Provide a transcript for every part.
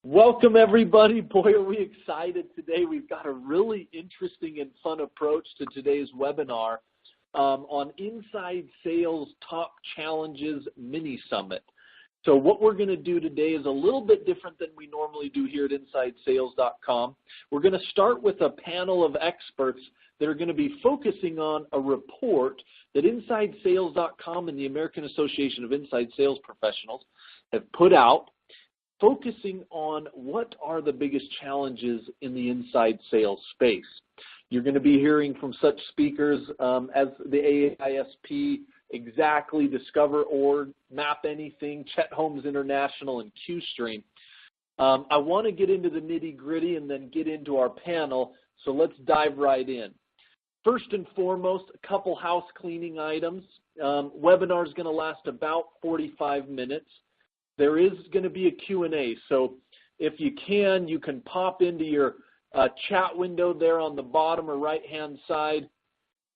Welcome, everybody. Boy, are we excited today. We've got a really interesting and fun approach to today's webinar on Inside Sales Top Challenges Mini Summit. So what we're going to do today is a little bit different than we normally do here at InsideSales.com. We're going to start with a panel of experts that are going to be focusing on a report that InsideSales.com and the American Association of Inside Sales Professionals have put out, focusing on what are the biggest challenges in the inside sales space. You're going to be hearing from such speakers as the AISP, Exactly, Discover.org, Map Anything, Chet Holmes International, and QStream. I want to get into the nitty-gritty and then get into our panel, so let's dive right in. First and foremost, a couple house cleaning items. Webinar is going to last about 45 minutes. There is going to be a Q&A, so if you can pop into your chat window there on the bottom or right-hand side.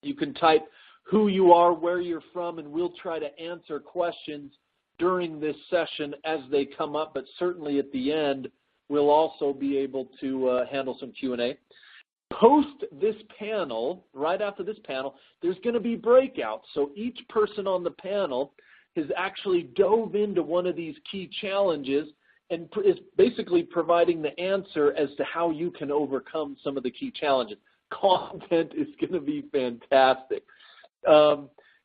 You can type who you are, where you're from, and we'll try to answer questions during this session as they come up, but certainly at the end, we'll also be able to handle some Q&A. Post this panel, right after this panel, there's going to be breakouts, so each person on the panel has actually dove into one of these key challenges and is basically providing the answer as to how you can overcome some of the key challenges. Content is going to be fantastic.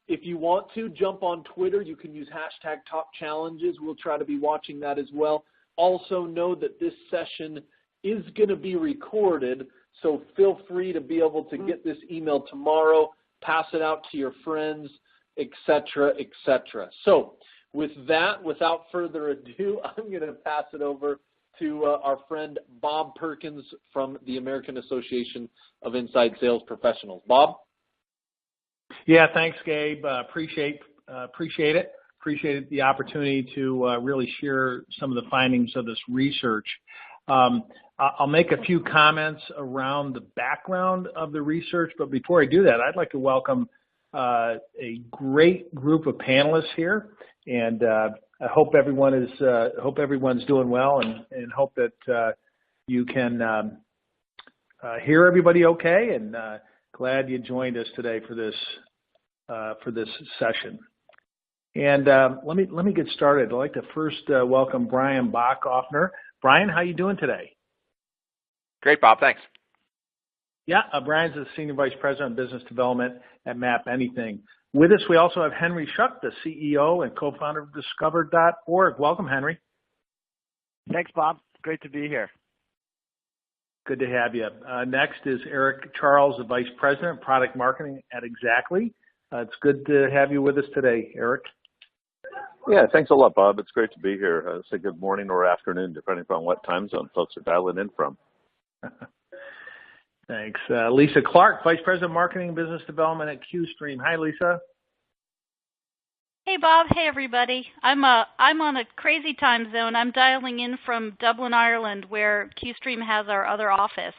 If you want to jump on Twitter, you can use hashtag Top Challenges. We'll try to be watching that as well. Also know that this session is going to be recorded, so feel free to be able to get this email tomorrow, pass it out to your friends, etc., etc. So with that, without further ado, I'm going to pass it over to our friend Bob Perkins from the American Association of Inside Sales Professionals. Bob? Yeah, thanks, Gabe. Appreciate it. Appreciate the opportunity to really share some of the findings of this research. I'll make a few comments around the background of the research, but before I do that, I'd like to welcome a great group of panelists here, and I hope everyone's doing well, and hope that you can hear everybody okay. And glad you joined us today for this session. And let me get started. I'd like to first welcome Brian Bachhoffner. Brian, how you doing today? Great, Bob. Thanks. Yeah, Brian's the Senior Vice President of Business Development at Map Anything. With us, we also have Henry Schuck, the CEO and co-founder of Discover.org. Welcome, Henry. Thanks, Bob. Great to be here. Good to have you. Next is Eric Charles, the Vice President of Product Marketing at Exactly. It's good to have you with us today, Eric. Yeah, thanks a lot, Bob. It's great to be here. Say good morning or afternoon, depending on what time zone folks are dialing in from. Thanks. Lisa Clark, Vice President of Marketing and Business Development at QStream. Hi, Lisa. Hey, Bob. Hey, everybody. I'm on a crazy time zone. I'm dialing in from Dublin, Ireland, where QStream has our other office.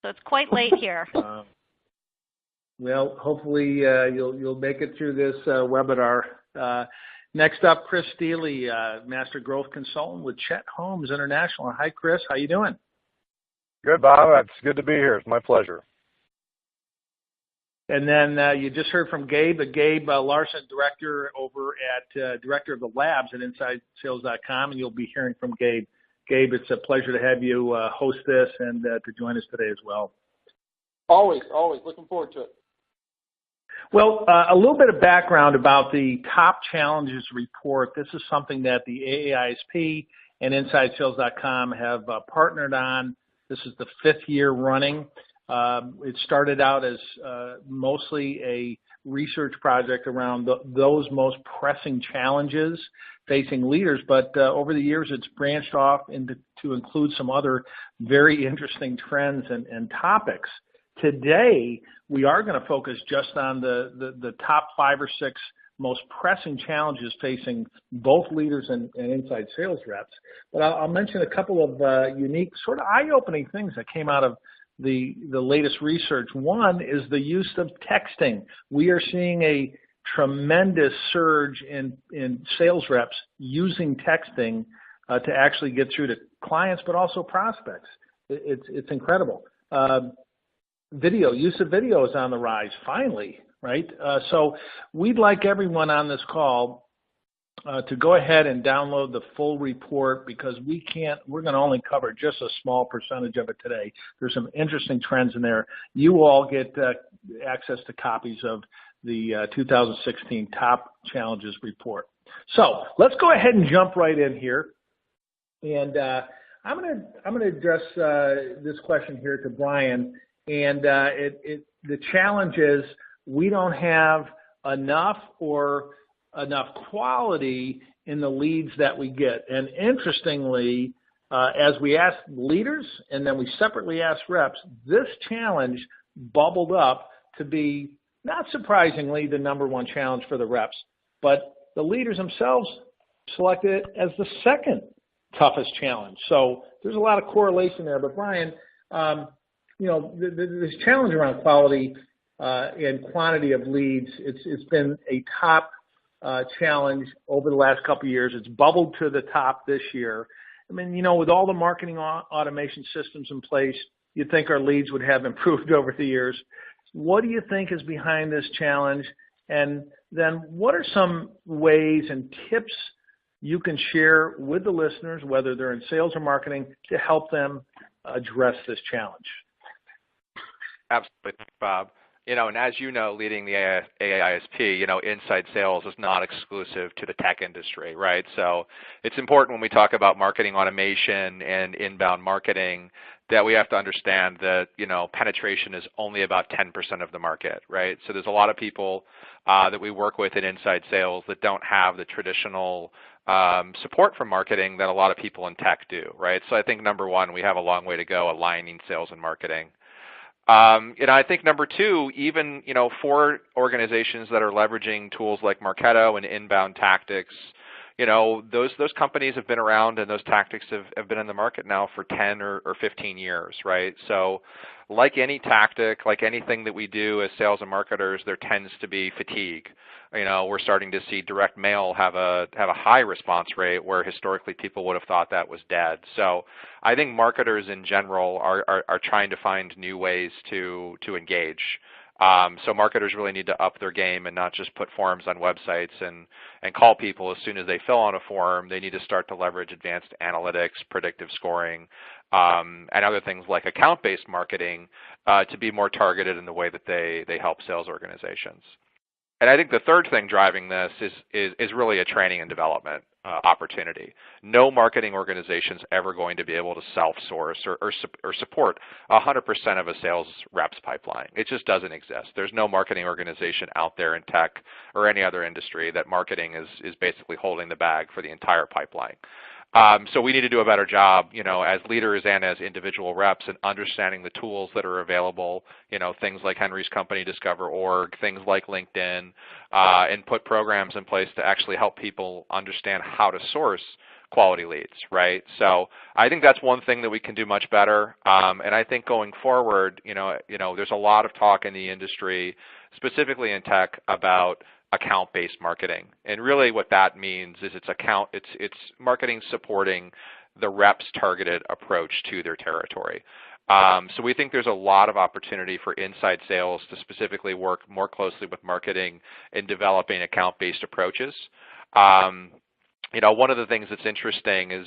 So it's quite late here. Well, hopefully you'll make it through this webinar. Next up, Chris Steele, Master Growth Consultant with Chet Holmes International. Hi, Chris. How you doing? Good, Bob. It's good to be here. It's my pleasure. And then you just heard from Gabe Larson, Director over at Director of the Labs at InsideSales.com, and you'll be hearing from Gabe. Gabe, it's a pleasure to have you host this and to join us today as well. Always. Looking forward to it. Well, a little bit of background about the Top Challenges report. This is something that the AAISP and InsideSales.com have partnered on. This is the 5th year running. It started out as mostly a research project around those most pressing challenges facing leaders, but over the years it's branched off to include some other very interesting trends and topics. Today, we are going to focus just on the top 5 or 6 most pressing challenges facing both leaders and inside sales reps. But I'll mention a couple of unique, sort of eye-opening things that came out of the latest research. One is the use of texting. We are seeing a tremendous surge in sales reps using texting to actually get through to clients, but also prospects. It's incredible. Use of video is on the rise, finally, right? So we'd like everyone on this call to go ahead and download the full report, because we're going to only cover just a small percentage of it today. There's some interesting trends in there. You all get access to copies of the 2016 Top Challenges report. So let's go ahead and jump right in here. And I'm going to address this question here to Brian. And the challenge is we don't have enough quality in the leads that we get. And interestingly, as we asked leaders and then we separately asked reps, this challenge bubbled up to be, not surprisingly, the #1 challenge for the reps. But the leaders themselves selected it as the second toughest challenge. So there's a lot of correlation there. But Brian, this challenge around quality and quantity of leads, it's been a top challenge over the last couple of years. It's bubbled to the top this year. I mean, with all the marketing automation systems in place, you'd think our leads would have improved over the years. What do you think is behind this challenge? And then what are some ways and tips you can share with the listeners, whether they're in sales or marketing, to help them address this challenge? Absolutely, Bob. And as you know, leading the AAISP, inside sales is not exclusive to the tech industry, right? So it's important when we talk about marketing automation and inbound marketing that we have to understand that, penetration is only about 10% of the market, right? So there's a lot of people that we work with in inside sales that don't have the traditional support from marketing that a lot of people in tech do, right? So I think #1, we have a long way to go aligning sales and marketing. I think #2, even, for organizations that are leveraging tools like Marketo and inbound tactics, those companies have been around and those tactics have been in the market now for 10 or 15 years, right? So like any tactic, like anything that we do as sales and marketers, there tends to be fatigue. We're starting to see direct mail have a high response rate where historically people would have thought that was dead. So I think marketers in general are trying to find new ways to engage. So marketers really need to up their game and not just put forms on websites and call people as soon as they fill out a form. They need to start to leverage advanced analytics, predictive scoring, and other things like account-based marketing to be more targeted in the way that they help sales organizations. And I think the third thing driving this is really a training and development opportunity. No marketing organization is ever going to be able to self-source or support 100% of a sales rep's pipeline. It just doesn't exist. There's no marketing organization out there in tech or any other industry that marketing is basically holding the bag for the entire pipeline. So we need to do a better job, as leaders and as individual reps, in understanding the tools that are available, things like Henry's company, Discover.org, things like LinkedIn, and put programs in place to actually help people understand how to source quality leads, right? So I think that's one thing that we can do much better. And I think going forward, there's a lot of talk in the industry, specifically in tech, about account-based marketing. And really what that means is it's marketing supporting the rep's targeted approach to their territory. So we think there's a lot of opportunity for inside sales to specifically work more closely with marketing in developing account-based approaches. One of the things that's interesting is,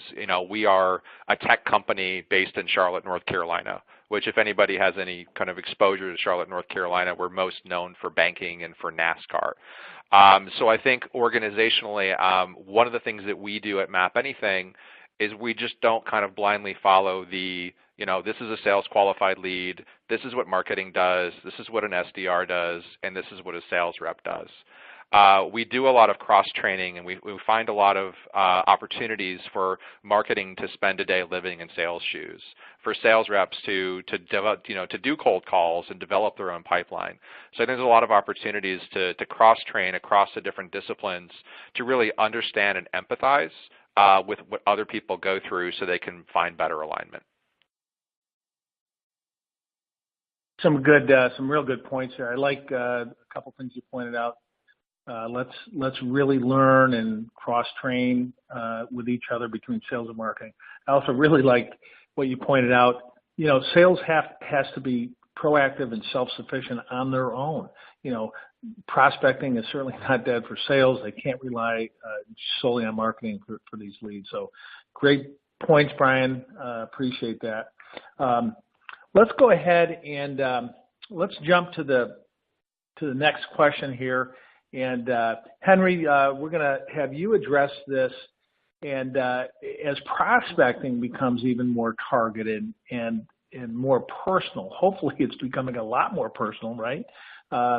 we are a tech company based in Charlotte, North Carolina, which if anybody has any kind of exposure to Charlotte, North Carolina, we're most known for banking and for NASCAR. So I think organizationally, one of the things that we do at Map Anything is we just don't kind of blindly follow this is a sales qualified lead, this is what marketing does, this is what an SDR does, and this is what a sales rep does. We do a lot of cross-training, and we find a lot of opportunities for marketing to spend a day living in sales shoes, for sales reps to do cold calls and develop their own pipeline. So I think there's a lot of opportunities to cross-train across the different disciplines to really understand and empathize with what other people go through so they can find better alignment. Some real good points there. I like a couple things you pointed out. Let's really learn and cross-train with each other between sales and marketing. I also really liked what you pointed out. Sales has to be proactive and self-sufficient on their own. Prospecting is certainly not dead for sales. They can't rely solely on marketing for these leads. So great points, Brian. Appreciate that. Let's go ahead and let's jump to the next question here. And Henry, we're going to have you address this. And as prospecting becomes even more targeted and more personal, hopefully it's becoming a lot more personal, right?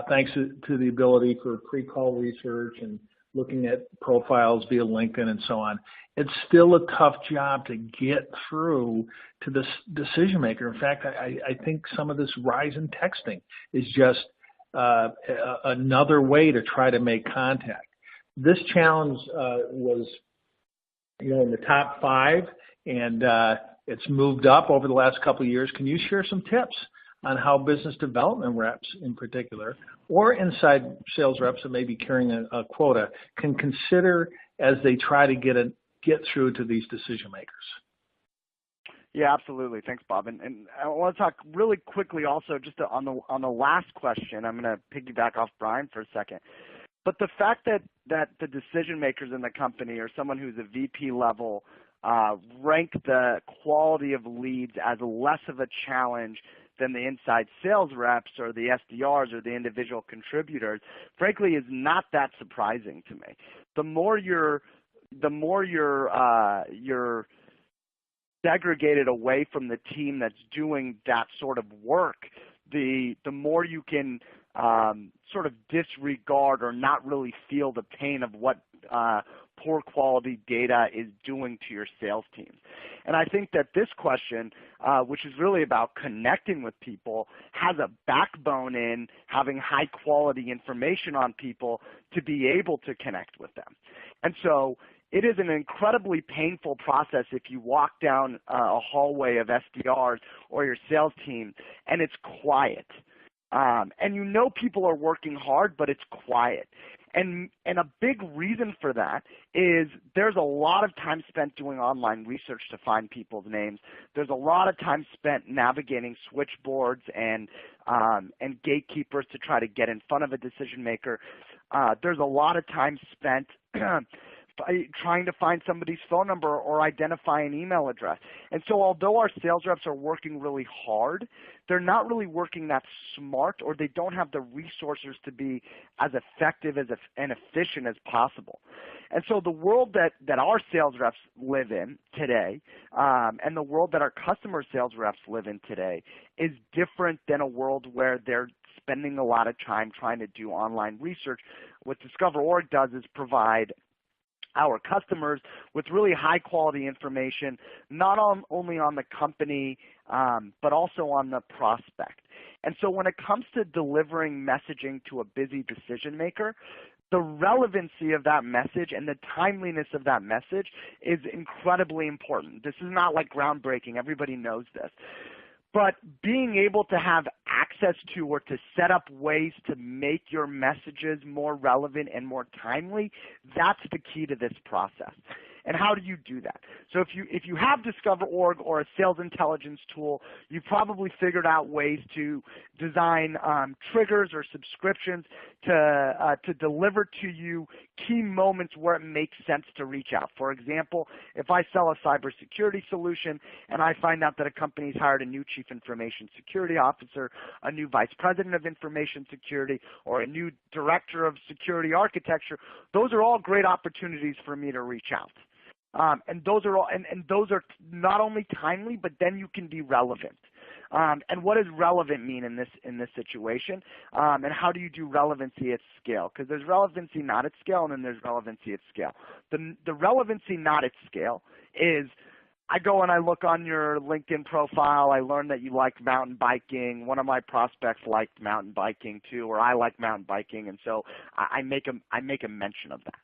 Thanks to the ability for pre-call research and looking at profiles via LinkedIn and so on. It's still a tough job to get through to the decision maker. In fact, I think some of this rise in texting is just another way to try to make contact. This challenge was, in the top 5, and it's moved up over the last couple of years. Can you share some tips on how business development reps in particular, or inside sales reps that may be carrying a quota, can consider as they try to get through to these decision makers? Yeah, absolutely. Thanks, Bob. And I want to talk really quickly also just on the last question. I'm going to piggyback off Brian for a second. But the fact that the decision makers in the company or someone who's a VP level rank the quality of leads as less of a challenge than the inside sales reps or the SDRs or the individual contributors, frankly, is not that surprising to me. The more you're segregated away from the team that's doing that sort of work, the more you can sort of disregard or not really feel the pain of what poor quality data is doing to your sales teams. And I think that this question, which is really about connecting with people, has a backbone in having high quality information on people to be able to connect with them. And so it is an incredibly painful process if you walk down a hallway of SDRs or your sales team and it's quiet. And people are working hard, but it's quiet. And a big reason for that is there's a lot of time spent doing online research to find people's names. There's a lot of time spent navigating switchboards and gatekeepers to try to get in front of a decision maker. There's a lot of time spent trying to find somebody's phone number or identify an email address. And so although our sales reps are working really hard, they're not really working that smart, or they don't have the resources to be as effective and efficient as possible. And so the world that our sales reps live in today and the world that our customer sales reps live in today is different than a world where they're spending a lot of time trying to do online research. What DiscoverOrg does is provide our customers with really high quality information, not only on the company, but also on the prospect. And so when it comes to delivering messaging to a busy decision maker, the relevancy of that message and the timeliness of that message is incredibly important. This is not like groundbreaking. Everybody knows this. But being able to have access to or to set up ways to make your messages more relevant and more timely, that's the key to this process. And how do you do that? So if you have DiscoverOrg or a sales intelligence tool, you've probably figured out ways to design triggers or subscriptions to deliver to you key moments where it makes sense to reach out. For example, if I sell a cybersecurity solution and I find out that a company's hired a new chief information security officer, a new vice president of information security, or a new director of security architecture, those are all great opportunities for me to reach out. And those are not only timely, but then you can be relevant. And what does relevant mean in this situation? And how do you do relevancy at scale? Because there's relevancy not at scale, and then there's relevancy at scale. The relevancy not at scale is I go and I look on your LinkedIn profile. I learn that you like mountain biking. One of my prospects liked mountain biking too, or I like mountain biking, and so I make a mention of that.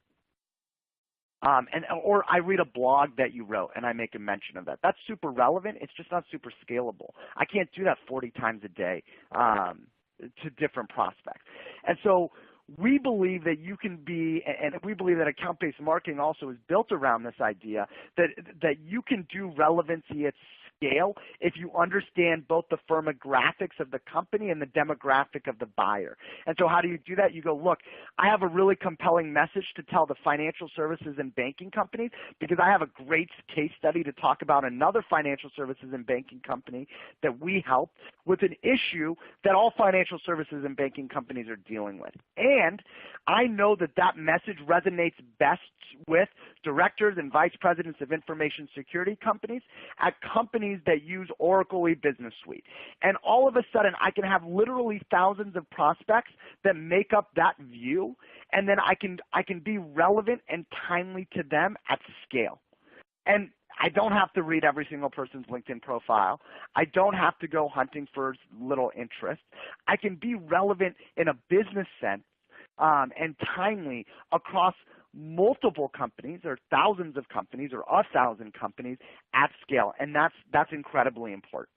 Or I read a blog that you wrote and I make a mention of that. That's super relevant. It's just not super scalable. I can't do that 40 times a day to different prospects. And so we believe that you can be, and we believe that account-based marketing also is built around this idea that you can do relevancy at scale if you understand both the firmographics of the company and the demographic of the buyer. And so how do you do that? You go, look, I have a really compelling message to tell the financial services and banking companies because I have a great case study to talk about another financial services and banking company that we helped with an issue that all financial services and banking companies are dealing with. And I know that that message resonates best with directors and vice presidents of information security companies at companies that use Oracle E-Business Suite. And all of a sudden, I can have literally thousands of prospects that make up that view, and then I can be relevant and timely to them at scale. And I don't have to read every single person's LinkedIn profile. I don't have to go hunting for little interest. I can be relevant in a business sense and timely across multiple companies or thousands of companies or 1,000 companies at scale, and that's incredibly important.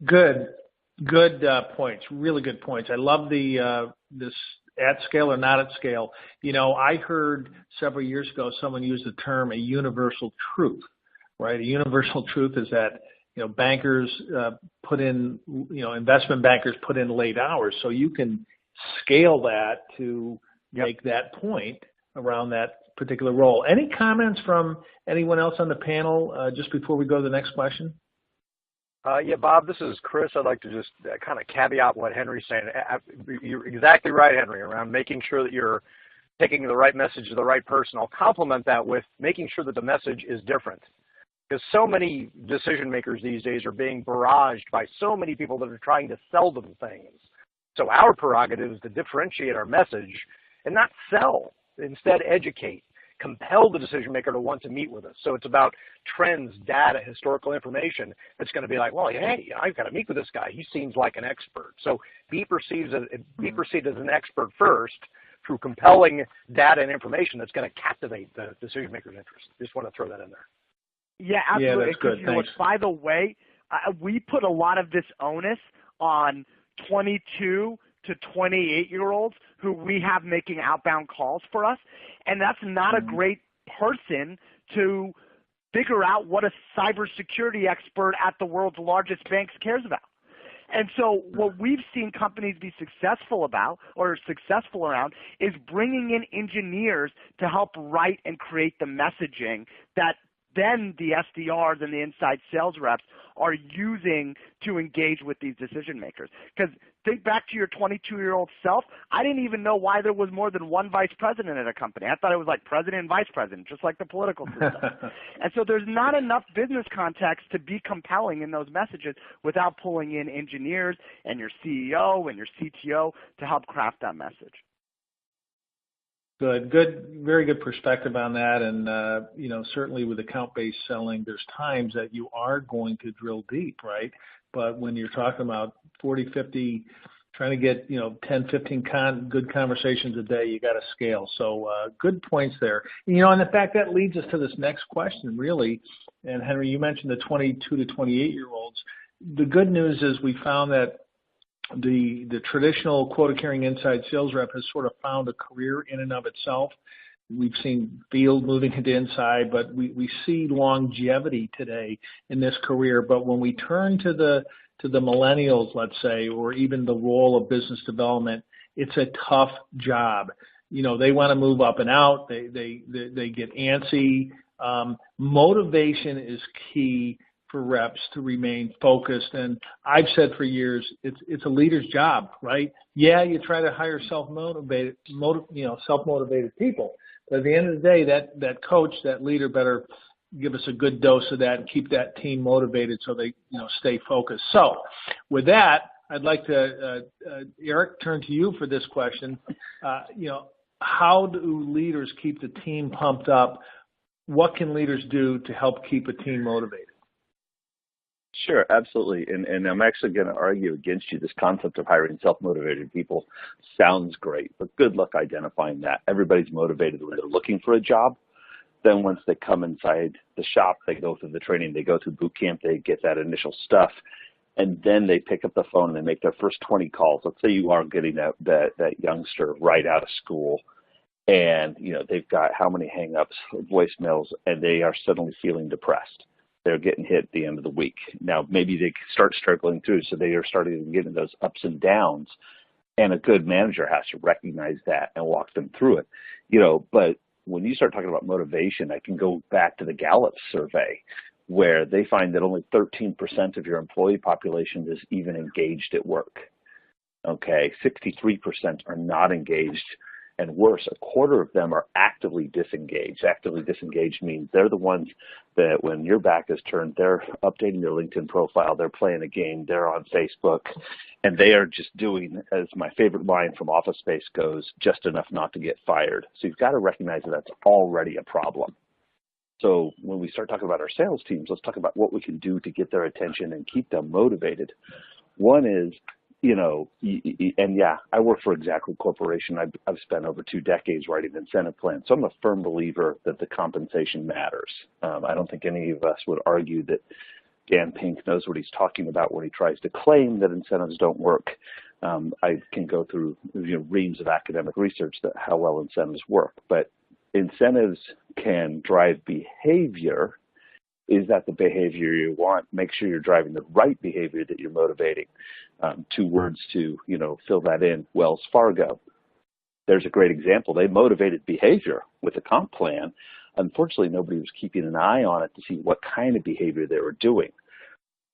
Good points. Really good points. I love the this at scale or not at scale. You know, I heard several years ago someone use the term a universal truth, right? A universal truth is that, you know, bankers put in, you know, investment bankers put in late hours, so you can scale that to make that point around that particular role. Any comments from anyone else on the panel just before we go to the next question? Yeah, Bob, this is Chris. I'd like to just kind of caveat what Henry's saying. You're exactly right, Henry, around making sure that you're taking the right message to the right person. I'll complement that with making sure that the message is different. Because so many decision makers these days are being barraged by so many people that are trying to sell them things. So our prerogative is to differentiate our message and not sell, instead educate, compel the decision maker to want to meet with us. So it's about trends, data, historical information that's going to be like, well, hey, I've got to meet with this guy. He seems like an expert. So be perceived as an expert first through compelling data and information that's going to captivate the decision maker's interest. Just want to throw that in there. Yeah, absolutely. Yeah, that's good. You know, by the way, we put a lot of this onus on 22 to 28-year-olds who we have making outbound calls for us, and that's not a great person to figure out what a cybersecurity expert at the world's largest banks cares about. And so what we've seen companies be successful about or successful around is bringing in engineers to help write and create the messaging that then the SDRs and the inside sales reps are using to engage with these decision makers. Because think back to your 22-year-old self. I didn't even know why there was more than one vice president at a company. I thought it was like president and vice president, just like the political system. And so there's not enough business context to be compelling in those messages without pulling in engineers and your CEO and your CTO to help craft that message. Good, very good perspective on that. And, you know, certainly with account-based selling, there's times that you are going to drill deep, right? But when you're talking about 40, 50, trying to get, you know, 10, 15 good conversations a day, you got to scale. So good points there. You know, and in fact, that leads us to this next question, really. And Henry, you mentioned the 22 to 28-year-olds. The good news is we found that the traditional quota-carrying inside sales rep has sort of found a career in and of itself. We've seen field moving into inside, but we see longevity today in this career. But when we turn to the millennials, let's say, or even the role of business development, it's a tough job. You know, they want to move up and out. They get antsy. Motivation is key for reps to remain focused. And I've said for years, it's a leader's job, right? Yeah, you try to hire self-motivated people. But at the end of the day, that coach, that leader better give us a good dose of that and keep that team motivated so they, you know, stay focused. So with that, I'd like to, Eric, turn to you for this question. You know, how do leaders keep the team pumped up? What can leaders do to help keep a team motivated? Sure, absolutely. And I'm actually going to argue against you. This concept of hiring self-motivated people sounds great, but good luck identifying that. Everybody's motivated when they're looking for a job. Then once they come inside the shop, they go through the training, they go through boot camp, they get that initial stuff. and then they pick up the phone and they make their first 20 calls. Let's say you are getting that youngster right out of school, and they've got how many hang-ups, voicemails, and they are suddenly feeling depressed. They're getting hit at the end of the week. Now, maybe they start struggling through, so they are starting to get into those ups and downs, and a good manager has to recognize that and walk them through it. But when you start talking about motivation, I can go back to the Gallup survey, where they find that only 13% of your employee population is even engaged at work. Okay, 63% are not engaged, and worse, a quarter of them are actively disengaged. Actively disengaged means they're the ones that when your back is turned, they're updating their LinkedIn profile, they're playing a game, they're on Facebook, and they are just doing, as my favorite line from Office Space goes, just enough not to get fired. So you've got to recognize that that's already a problem. So when we start talking about our sales teams, let's talk about what we can do to get their attention and keep them motivated. One is, and yeah, I work for Exactly Corporation. I've spent over 2 decades writing incentive plans. So I'm a firm believer that the compensation matters. I don't think any of us would argue that Dan Pink knows what he's talking about when he tries to claim that incentives don't work. I can go through reams of academic research that how well incentives work, but incentives can drive behavior. Is that the behavior you want? Make sure you're driving the right behavior that you're motivating. 2 words to, fill that in, Wells Fargo. There's a great example. They motivated behavior with a comp plan. Unfortunately, nobody was keeping an eye on it to see what kind of behavior they were doing.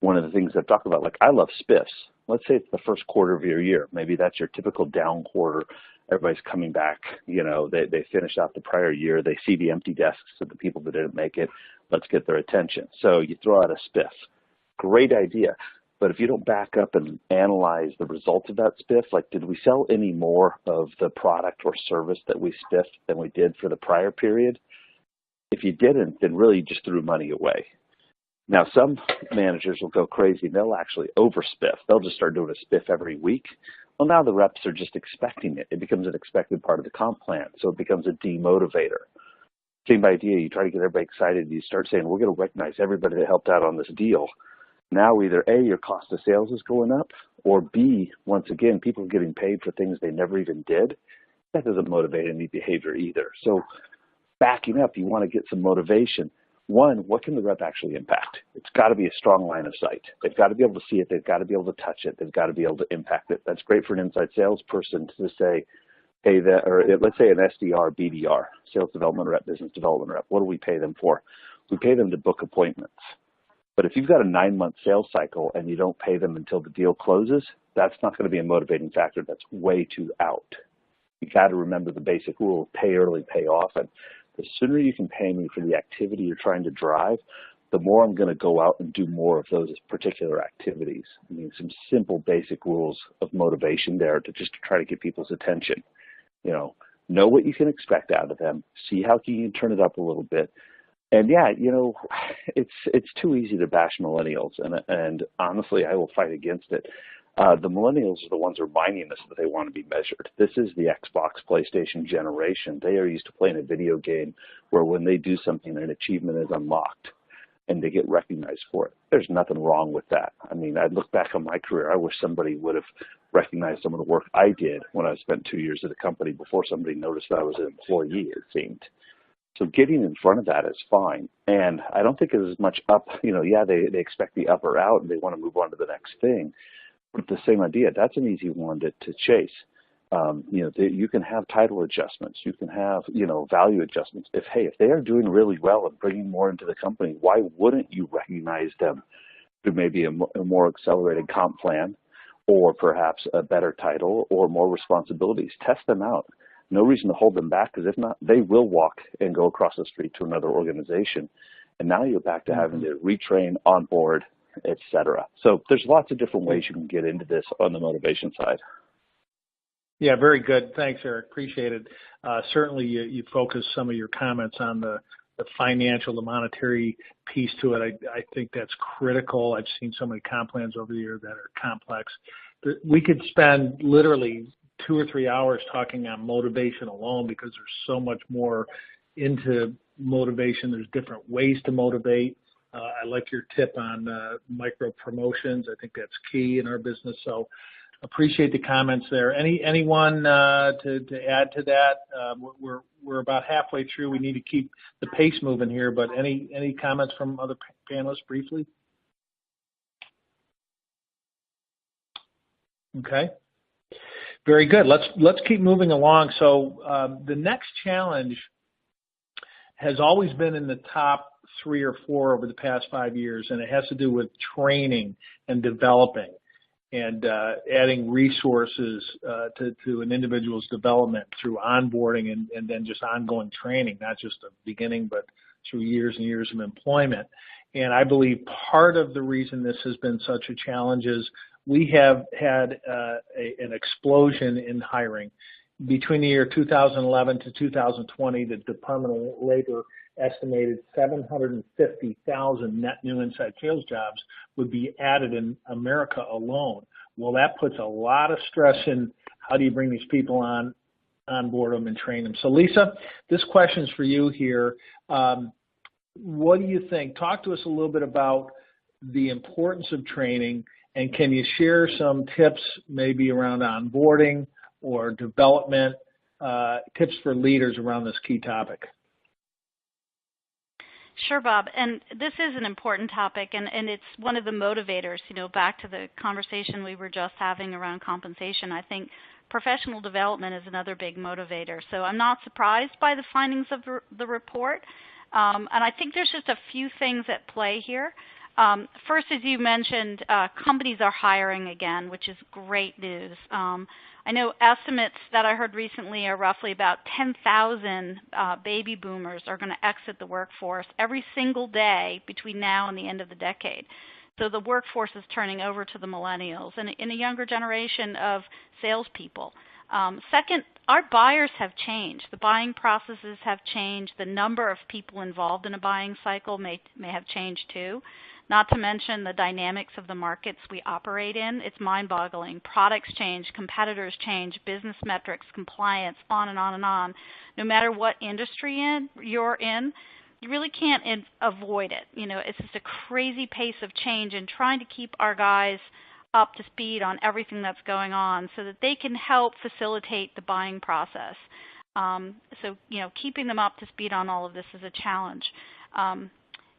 One of the things I've talked about, like I love spiffs. Let's say it's the first quarter of your year. Maybe that's your typical down quarter. Everybody's coming back, they finished out the prior year. They see the empty desks of the people that didn't make it. Let's get their attention. So you throw out a spiff. Great idea. But if you don't back up and analyze the results of that spiff, like did we sell any more of the product or service that we spiffed than we did for the prior period? If you didn't, then really you just threw money away. Now, some managers will go crazy and they'll actually overspiff. They'll just start doing a spiff every week. Well, now the reps are just expecting it. It becomes an expected part of the comp plan, so it becomes a demotivator. Same idea, you try to get everybody excited, you start saying, we're going to recognize everybody that helped out on this deal. Now either A, your cost of sales is going up, or B, once again, people are getting paid for things they never even did. That doesn't motivate any behavior either. So backing up, you want to get some motivation. One, what can the rep actually impact? It's got to be a strong line of sight. They've got to be able to see it. They've got to be able to touch it. They've got to be able to impact it. That's great for an inside salesperson to say, hey, let's say an SDR, BDR, sales development rep, business development rep. What do we pay them for? We pay them to book appointments. But if you've got a 9-month sales cycle and you don't pay them until the deal closes, that's not going to be a motivating factor. That's way too out. You got to remember the basic rule: pay early, pay often. The sooner you can pay me for the activity you're trying to drive, the more I'm going to go out and do more of those particular activities. I mean, some simple basic rules of motivation there to try to get people's attention. Know what you can expect out of them, see how you can turn it up a little bit. And yeah, it's too easy to bash millennials, and honestly, I will fight against it. The millennials are the ones reminding us that they want to be measured. This is the Xbox, PlayStation generation. They are used to playing a video game where when they do something, an achievement is unlocked and they get recognized for it. There's nothing wrong with that. I mean, I look back on my career, I wish somebody would have recognized some of the work I did when I spent 2 years at a company before somebody noticed that I was an employee, it seemed. So getting in front of that is fine. And I don't think it's as much up, yeah, they expect the up or out and they want to move on to the next thing. But the same idea, that's an easy one to chase. You can have title adjustments. You can have, value adjustments. If they are doing really well and bringing more into the company, why wouldn't you recognize them through maybe a more accelerated comp plan, or perhaps a better title or more responsibilities? Test them out. No reason to hold them back, because if not, they will walk and go across the street to another organization. And now you're back to having to retrain, onboard, etc. So there's lots of different ways you can get into this on the motivation side. Yeah, very good. Thanks, Eric. Appreciate it. Certainly you focus some of your comments on the financial, the monetary piece to it. I think that's critical. I've seen so many comp plans over the year that are complex. We could spend literally 2 or 3 hours talking on motivation alone, because there's so much more into motivation. There's different ways to motivate. I like your tip on micro promotions. I think that's key in our business. So appreciate the comments there. Anyone to add to that? We're about halfway through. We need to keep the pace moving here, but any comments from other panelists briefly? Okay. Very good. Let's keep moving along. So the next challenge has always been in the top 3 or 4 over the past 5 years, and it has to do with training and developing and adding resources to an individual's development through onboarding and then just ongoing training, not just the beginning, but through years and years of employment. And I believe part of the reason this has been such a challenge is we have had an explosion in hiring. Between the year 2011 to 2020, the Department of Labor estimated 750,000 net new inside sales jobs would be added in America alone. Well, that puts a lot of stress in how do you bring these people on board them and train them. So Lisa, this question's for you here. What do you think? Talk to us a little bit about the importance of training, and can you share some tips maybe around onboarding or development, tips for leaders around this key topic? Sure, Bob. And this is an important topic, and it's one of the motivators, back to the conversation we were just having around compensation. I think professional development is another big motivator. So I'm not surprised by the findings of the report. And I think there's just a few things at play here. First, as you mentioned, companies are hiring again, which is great news. I know estimates that I heard recently are roughly about 10,000 baby boomers are going to exit the workforce every single day between now and the end of the decade. So the workforce is turning over to the millennials and in a younger generation of salespeople. Second, our buyers have changed. The buying processes have changed. The number of people involved in a buying cycle may have changed too. Not to mention the dynamics of the markets we operate in. It's mind-boggling. Products change, competitors change, business metrics, compliance, on and on and on. No matter what industry you're in, you really can't avoid it. It's just a crazy pace of change, and trying to keep our guys up to speed on everything that's going on so that they can help facilitate the buying process. So keeping them up to speed on all of this is a challenge. And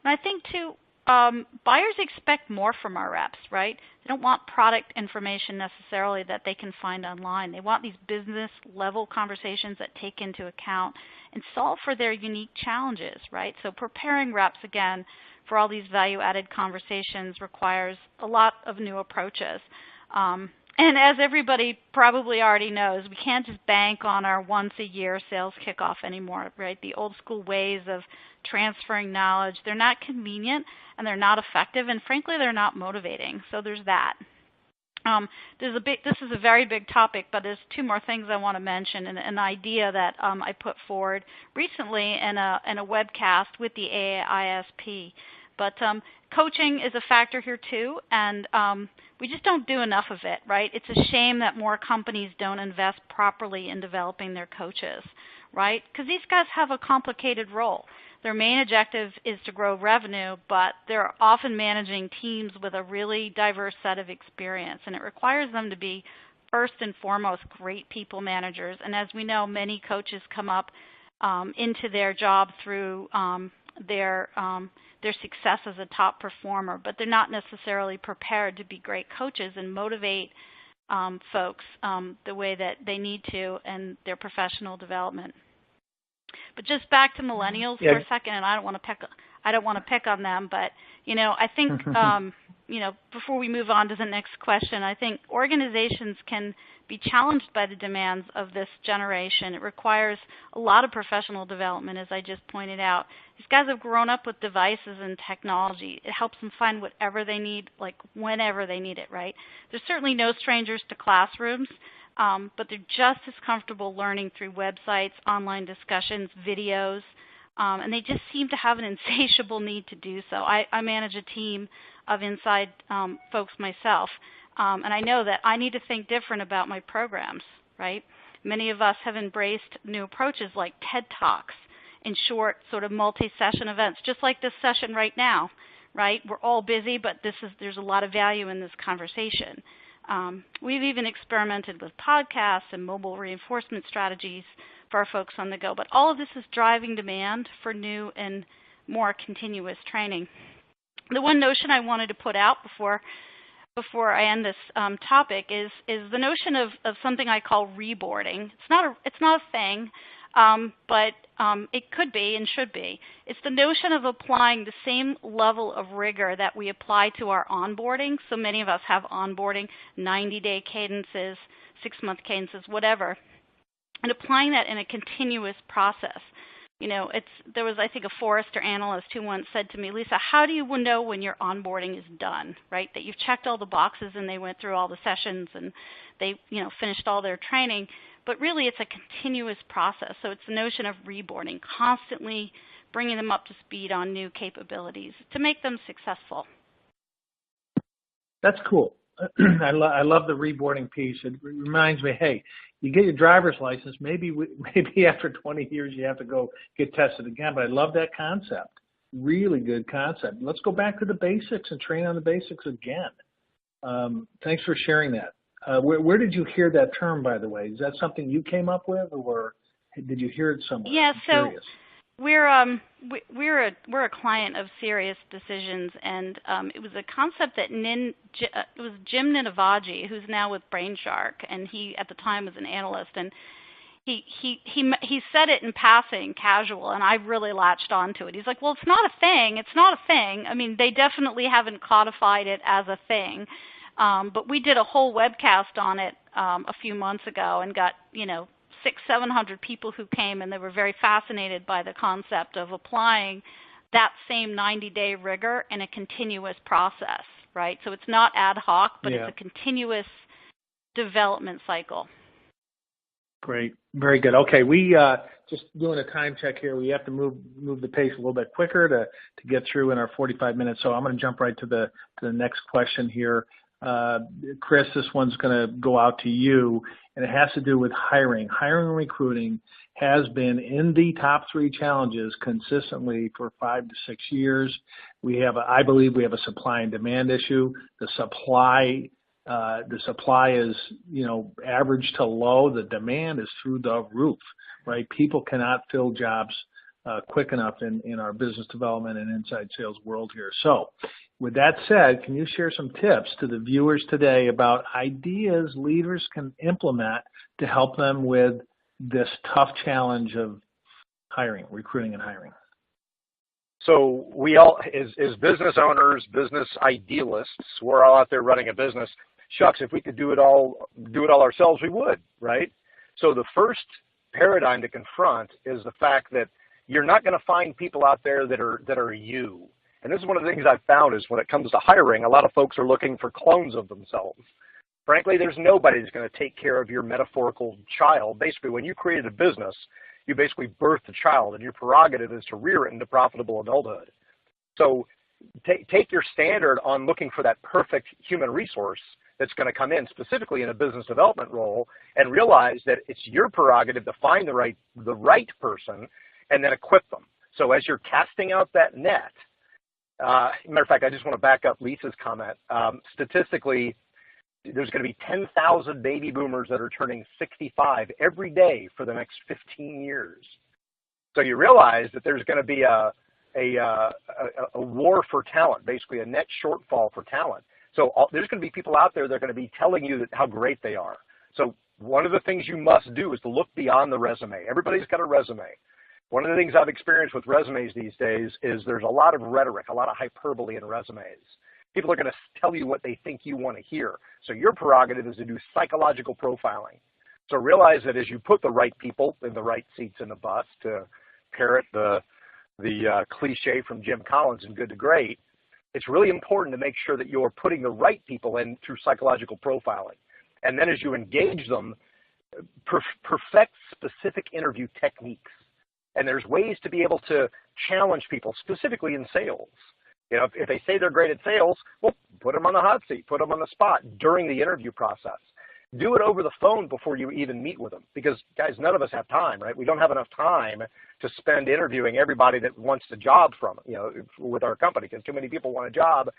I think, too, buyers expect more from our reps, right? They don't want product information necessarily that they can find online. They want these business-level conversations that take into account and solve for their unique challenges, right? So preparing reps, again, for all these value-added conversations requires a lot of new approaches. And as everybody probably already knows, we can't just bank on our once-a-year sales kickoff anymore, right? The old-school ways of transferring knowledge, they're not convenient and they're not effective, and frankly, they're not motivating. So there's that. This is a very big topic, but there's 2 more things I want to mention, and an idea that I put forward recently in a webcast with the AAISP. But coaching is a factor here too, and we just don't do enough of it, right? It's a shame that more companies don't invest properly in developing their coaches, right? Because these guys have a complicated role. Their main objective is to grow revenue, but they're often managing teams with a really diverse set of experience, and it requires them to be first and foremost great people managers. And as we know, many coaches come up into their job through their success as a top performer, but they're not necessarily prepared to be great coaches and motivate folks the way that they need to in their professional development. But just back to millennials for a second, and I don't want to pick on them, but I think before we move on to the next question, I think organizations can be challenged by the demands of this generation. It requires a lot of professional development, as I just pointed out. These guys have grown up with devices and technology. It helps them find whatever they need, like whenever they need it, right? There's certainly no strangers to classrooms, but they're just as comfortable learning through websites, online discussions, videos, and they just seem to have an insatiable need to do so. I manage a team of inside folks myself, and I know that I need to think different about my programs, right? Many of us have embraced new approaches like TED Talks and short sort of multi-session events, just like this session right now, right? We're all busy, but there's a lot of value in this conversation. We've even experimented with podcasts and mobile reinforcement strategies for our folks on the go, but all of this is driving demand for new and more continuous training. The one notion I wanted to put out before I end this topic is the notion of something I call reboarding. It's not a thing, but it could be and should be. It's the notion of applying the same level of rigor that we apply to our onboarding. So many of us have onboarding, 90-day cadences, 6-month cadences, whatever, and applying that in a continuous process. You know, there was, I think, a Forrester analyst who once said to me, Lisa, how do you know when your onboarding is done, right? That you've checked all the boxes and they went through all the sessions and they, finished all their training. But really, it's a continuous process. So it's the notion of reboarding, constantly bringing them up to speed on new capabilities to make them successful. That's cool. I love the reboarding piece. It reminds me, hey, you get your driver's license, maybe after 20 years you have to go get tested again, but I love that concept. Really good concept. Let's go back to the basics and train on the basics again. Thanks for sharing that. Where did you hear that term, by the way? Is that something you came up with, or did you hear it somewhere? Yeah, I'm curious. We're a client of Sirius Decisions, and it was a concept that it was Jim Ninivaggi, who's now with Brainshark, and he at the time was an analyst, and he said it in passing, casual, and I really latched onto it. He's like, well, it's not a thing. It's not a thing. I mean, they definitely haven't codified it as a thing, but we did a whole webcast on it a few months ago and got 600-700 people who came, and they were very fascinated by the concept of applying that same 90-day rigor in a continuous process, right? So it's not ad hoc, but it's a continuous development cycle. Great. Very good. Okay, we just doing a time check here. We have to move the pace a little bit quicker to get through in our 45 minutes. So I'm going to jump right to the next question here. Chris, this one's going to go out to you, and it has to do with hiring. Hiring and recruiting has been in the top 3 challenges consistently for 5 to 6 years. I believe we have a supply and demand issue. The supply is, average to low. The demand is through the roof, right? People cannot fill jobs quick enough in our business development and inside sales world here. So with that said, can you share some tips to the viewers today about ideas leaders can implement to help them with this tough challenge of recruiting and hiring? So we all, as business owners, business idealists, we're all out there running a business. Shucks, if we could do it all ourselves, we would, right? So the first paradigm to confront is the fact that you're not going to find people out there that are you. And this is one of the things I've found is when it comes to hiring, a lot of folks are looking for clones of themselves. Frankly, there's nobody that's going to take care of your metaphorical child. Basically, when you created a business, you basically birthed a child, and your prerogative is to rear it into profitable adulthood. So take your standard on looking for that perfect human resource that's going to come in, specifically in a business development role, and realize that it's your prerogative to find the right person and then equip them. So as you're casting out that net, matter of fact, I just want to back up Lisa's comment. Statistically, there's going to be 10,000 baby boomers that are turning 65 every day for the next 15 years. So you realize that there's going to be a war for talent, basically a net shortfall for talent. So there's going to be people out there that are going to be telling you how great they are. So one of the things you must do is to look beyond the resume. Everybody's got a resume. One of the things I've experienced with resumes these days is there's a lot of rhetoric, a lot of hyperbole in resumes. People are going to tell you what they think you want to hear. So your prerogative is to do psychological profiling. So realize that as you put the right people in the right seats in the bus, to parrot the cliche from Jim Collins in Good to Great, it's really important to make sure that you're putting the right people in through psychological profiling. And then as you engage them, perfect specific interview techniques. And there's ways to be able to challenge people, specifically in sales. If they say they're great at sales, well, put them on the hot seat, put them on the spot during the interview process. Do it over the phone before you even meet with them, because guys, none of us have time, right? We don't have enough time to spend interviewing everybody that wants a job from, with our company, because too many people want a job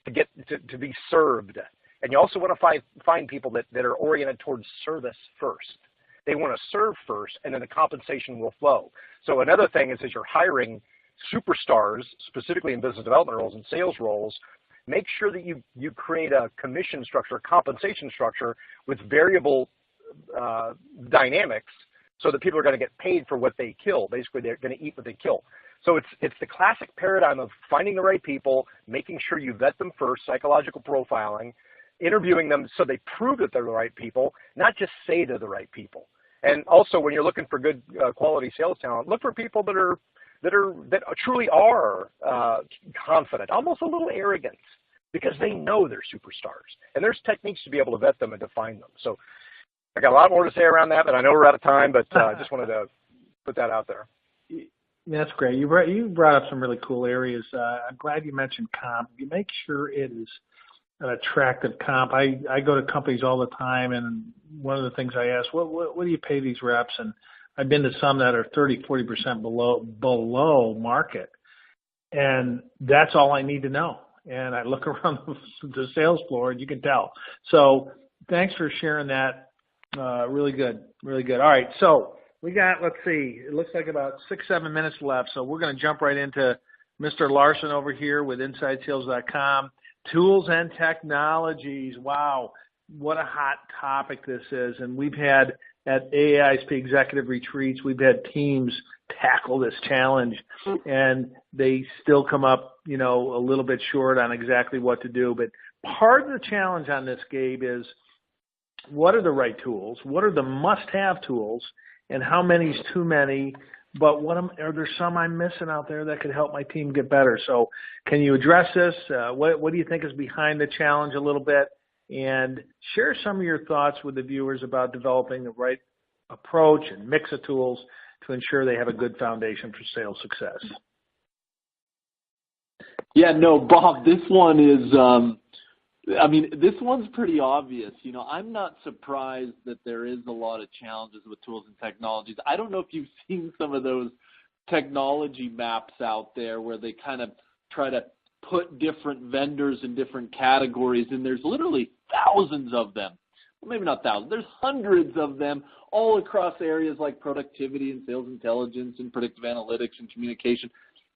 to get to be served. And you also want to find people that are oriented towards service first. They want to serve first, and then the compensation will flow. So another thing is, as you're hiring superstars, specifically in business development roles and sales roles, make sure that you create a commission structure, a compensation structure with variable dynamics, so that people are going to get paid for what they kill. Basically, they're going to eat what they kill. So it's the classic paradigm of finding the right people, making sure you vet them first, psychological profiling, interviewing them so they prove that they're the right people, not just say they're the right people. And also, when you're looking for good quality sales talent, look for people that truly are confident, almost a little arrogant, because they know they're superstars. And there's techniques to be able to vet them and define them. So I got a lot more to say around that, but I know we're out of time, but I just wanted to put that out there. That's great. You brought up some really cool areas. I'm glad you mentioned comp. You make sure it is an attractive comp. I go to companies all the time, and one of the things I ask, what do you pay these reps? And I've been to some that are 30, 40% below market. And that's all I need to know. And I look around the sales floor, and you can tell. So thanks for sharing that. Really good, really good. All right, so we got, let's see, it looks like about 6-7 minutes left. So we're going to jump right into Mr. Larson over here with InsideSales.com. Tools and technologies. Wow, what a hot topic this is. And we've had at AAISP executive retreats, we've had teams tackle this challenge, and they still come up, a little bit short on exactly what to do. But part of the challenge on this, Gabe, is what are the right tools? What are the must-have tools? And how many is too many? But are there some I'm missing out there that could help my team get better? So can you address this? What do you think is behind the challenge a little bit? And share some of your thoughts with the viewers about developing the right approach and mix of tools to ensure they have a good foundation for sales success. Yeah, no, Bob, this one is, this one's pretty obvious. I'm not surprised that there is a lot of challenges with tools and technologies. I don't know if you've seen some of those technology maps out there where they kind of try to put different vendors in different categories, and there's literally thousands of them. Well, maybe not thousands. There's hundreds of them all across areas like productivity and sales intelligence and predictive analytics and communication.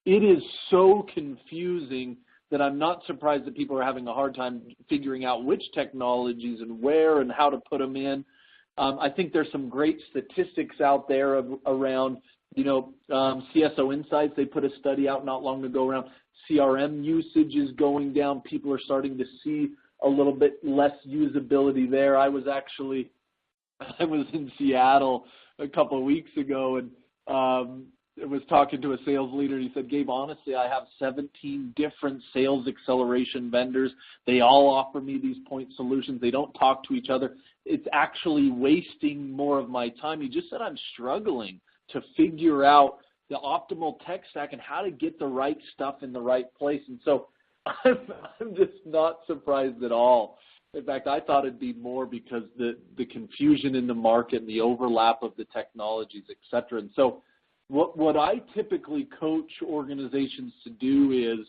It is so confusing that I'm not surprised that people are having a hard time figuring out which technologies and where and how to put them in. I think there's some great statistics out there around, CSO Insights. They put a study out not long ago around CRM usage is going down. People are starting to see a little bit less usability there. I was in Seattle a couple of weeks ago, and I was talking to a sales leader. He said, Gabe, honestly, I have 17 different sales acceleration vendors. They all offer me these point solutions. They don't talk to each other. It's actually wasting more of my time. He just said, I'm struggling to figure out the optimal tech stack and how to get the right stuff in the right place. And so I'm just not surprised at all. In fact, I thought it'd be more because the confusion in the market and the overlap of the technologies, et cetera. And so what I typically coach organizations to do is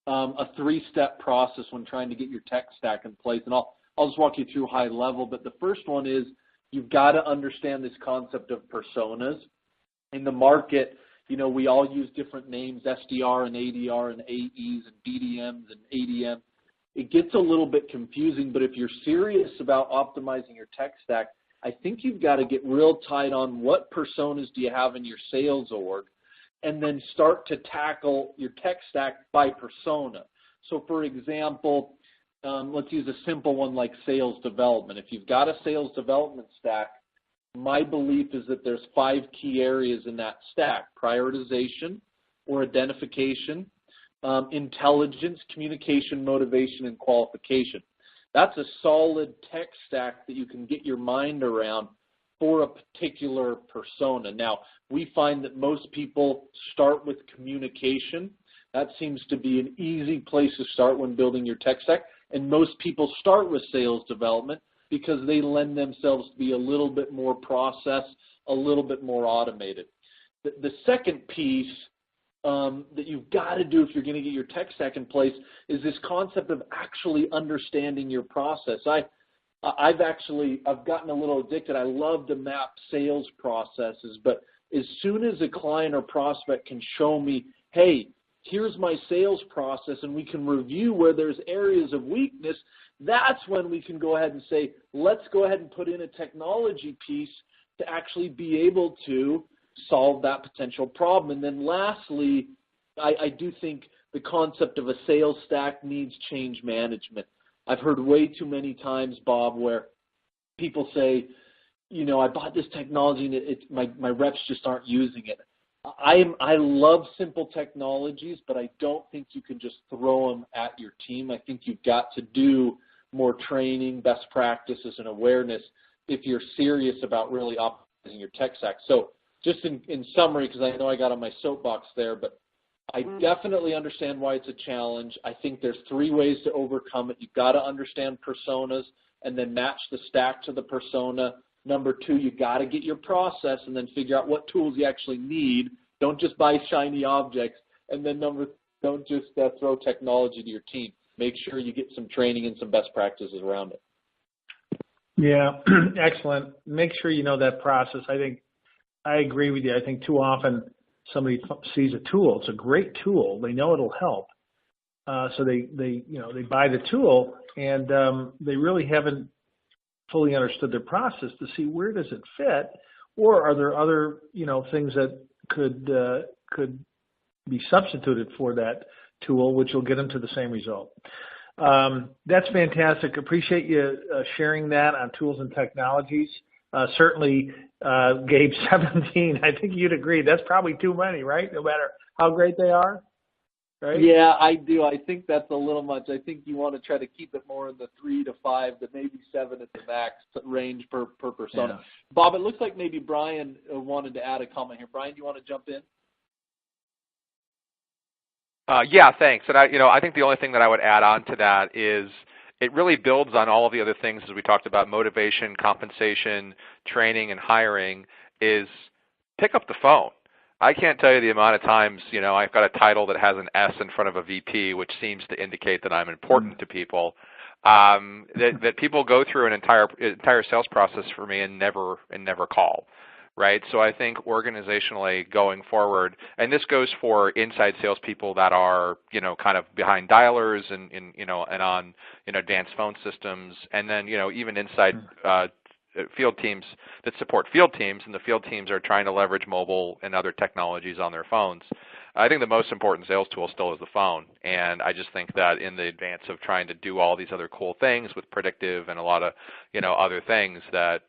a 3-step process when trying to get your tech stack in place. And I'll just walk you through high level. But the first one is you've got to understand this concept of personas. In the market, we all use different names, SDR and ADR and AEs and BDMs and ADM. It gets a little bit confusing, but if you're serious about optimizing your tech stack, I think you've got to get real tight on what personas do you have in your sales org, and then start to tackle your tech stack by persona. So for example, let's use a simple one like sales development. If you've got a sales development stack, my belief is that there's 5 key areas in that stack: prioritization or identification, intelligence, communication, motivation, and qualification. That's a solid tech stack that you can get your mind around for a particular persona. Now, we find that most people start with communication. That seems to be an easy place to start when building your tech stack. And most people start with sales development. because they lend themselves to be a little bit more processed, a little bit more automated. The second piece that you've got to do if you're going to get your tech stack in place is this concept of actually understanding your process. I've gotten a little addicted. I love to map sales processes, but as soon as a client or prospect can show me, hey, here's my sales process, and we can review where there's areas of weakness, that's when we can go ahead and say, let's go ahead and put in a technology piece to actually be able to solve that potential problem. And then lastly, I do think the concept of a sales stack needs change management. I've heard way too many times, Bob, where people say, I bought this technology and my reps just aren't using it. I love simple technologies, but I don't think you can just throw them at your team. I think you've got to do more training, best practices, and awareness if you're serious about really optimizing your tech stack. So just in summary, because I know I got on my soapbox there, but I definitely understand why it's a challenge. I think there's 3 ways to overcome it. You've got to understand personas and then match the stack to the persona. Number 2, you got to get your process and then figure out what tools you actually need. Don't just buy shiny objects. And then number 3, don't just throw technology to your team. Make sure you get some training and some best practices around it. Yeah, excellent. Make sure you know that process. I agree with you. I think too often somebody sees a tool. It's a great tool. They know it'll help. So they buy the tool and they really haven't fully understood their process to see where does it fit, or are there other things that could be substituted for that tool, which will get them to the same result. That's fantastic. Appreciate you sharing that on tools and technologies. Certainly, Gabe, 17. I think you'd agree that's probably too many, right? No matter how great they are. Right? Yeah, I do. I think that's a little much. I think you want to try to keep it more in the 3 to 5 to maybe 7 at the max range per persona. Yeah. Bob, it looks like maybe Brian wanted to add a comment here. Brian, do you want to jump in? Yeah, thanks. And I think the only thing that I would add on to that is it really builds on all of the other things as we talked about: motivation, compensation, training, and hiring. Is pick up the phone. I can't tell you the amount of times, I've got a title that has an S in front of a VP, which seems to indicate that I'm important to people. That people go through an entire sales process for me and never call, right? So I think organizationally going forward, and this goes for inside salespeople that are kind of behind dialers and on advanced phone systems, and then even inside field teams that support field teams, and the field teams are trying to leverage mobile and other technologies on their phones. I think the most important sales tool still is the phone, and I just think that in the advance of trying to do all these other cool things with predictive and a lot of other things that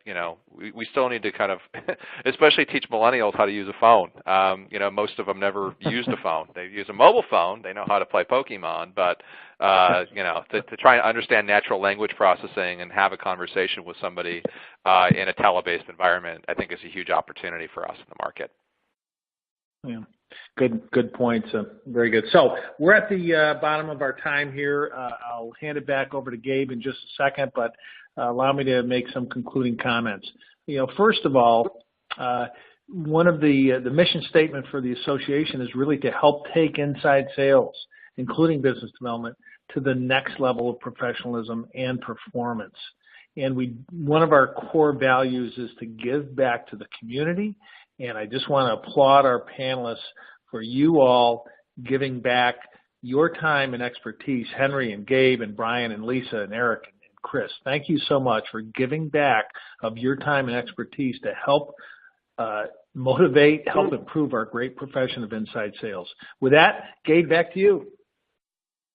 we still need to kind of especially teach millennials how to use a phone. Most of them never used a phone. They use a mobile phone. They know how to play Pokemon, but to try and understand natural language processing and have a conversation with somebody in a tele-based environment, I think is a huge opportunity for us in the market. Yeah. Good points. Very good. So we're at the bottom of our time here. I'll hand it back over to Gabe in just a second, but allow me to make some concluding comments. First of all, one of the mission statement for the association is really to help take inside sales, including business development, to the next level of professionalism and performance. And one of our core values is to give back to the community. And I just want to applaud our panelists for you all giving back your time and expertise, Henry and Gabe and Brian and Lisa and Eric and Chris. Thank you so much for giving back of your time and expertise to help motivate, help improve our great profession of inside sales. With that, Gabe, back to you.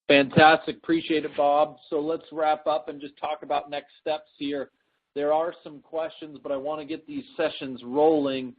Fantastic. Appreciate it, Bob. So let's wrap up and just talk about next steps here. There are some questions, but I want to get these sessions rolling.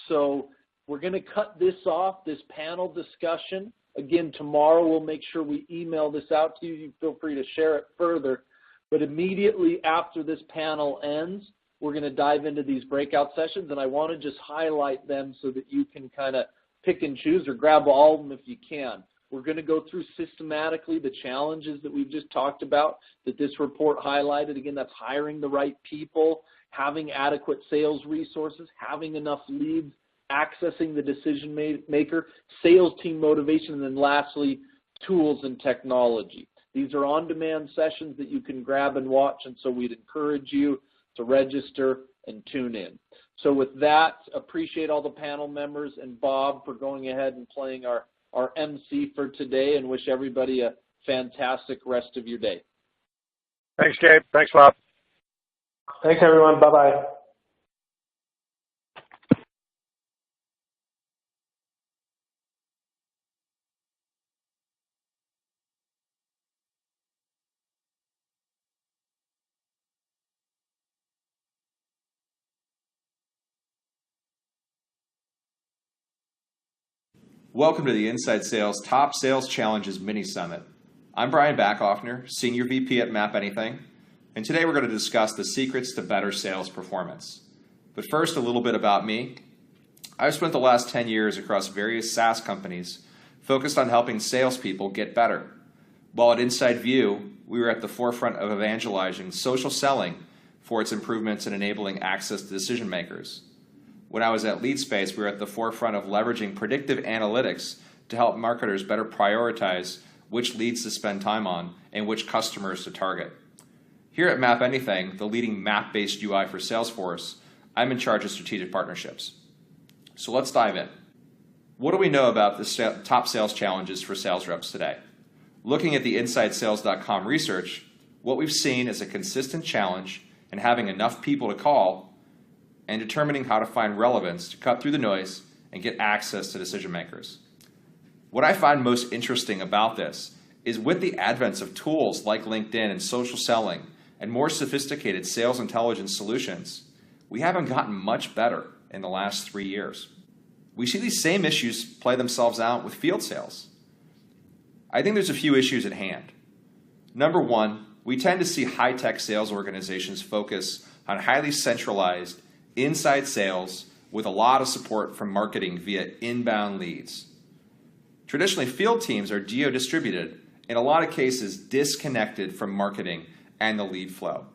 So we're going to cut this off, this panel discussion. Again, tomorrow we'll make sure we email this out to you. You feel free to share it further. But immediately after this panel ends, we're going to dive into these breakout sessions, and I want to just highlight them so that you can kind of pick and choose or grab all of them if you can. We're going to go through systematically the challenges that we've just talked about, that this report highlighted. Again, that's hiring the right people, having adequate sales resources, having enough leads, accessing the decision maker, sales team motivation, and then lastly, tools and technology. These are on-demand sessions that you can grab and watch, and so we'd encourage you to register and tune in. So with that, appreciate all the panel members and Bob for going ahead and playing our MC for today, and wish everybody a fantastic rest of your day. Thanks, Gabe. Thanks, Bob. Thanks, everyone. Bye-bye. Welcome to the Inside Sales Top Sales Challenges Mini Summit. I'm Brian Backoffner, Senior VP at Map Anything, and today we're going to discuss the secrets to better sales performance. But first, a little bit about me. I've spent the last 10 years across various SaaS companies focused on helping salespeople get better. While at Inside View, we were at the forefront of evangelizing social selling for its improvements in enabling access to decision makers. When I was at LeadSpace, we were at the forefront of leveraging predictive analytics to help marketers better prioritize which leads to spend time on and which customers to target. Here at Map Anything, the leading map-based UI for Salesforce, I'm in charge of strategic partnerships. So let's dive in. What do we know about the top sales challenges for sales reps today? Looking at the InsideSales.com research, what we've seen is a consistent challenge in having enough people to call and determining how to find relevance to cut through the noise and get access to decision makers. What I find most interesting about this is with the advent of tools like LinkedIn and social selling and more sophisticated sales intelligence solutions, we haven't gotten much better in the last 3 years. We see these same issues play themselves out with field sales. I think there's a few issues at hand. Number one, we tend to see high-tech sales organizations focus on highly centralized inside sales with a lot of support from marketing via inbound leads. Traditionally, field teams are geo-distributed, in a lot of cases disconnected from marketing and the lead flow.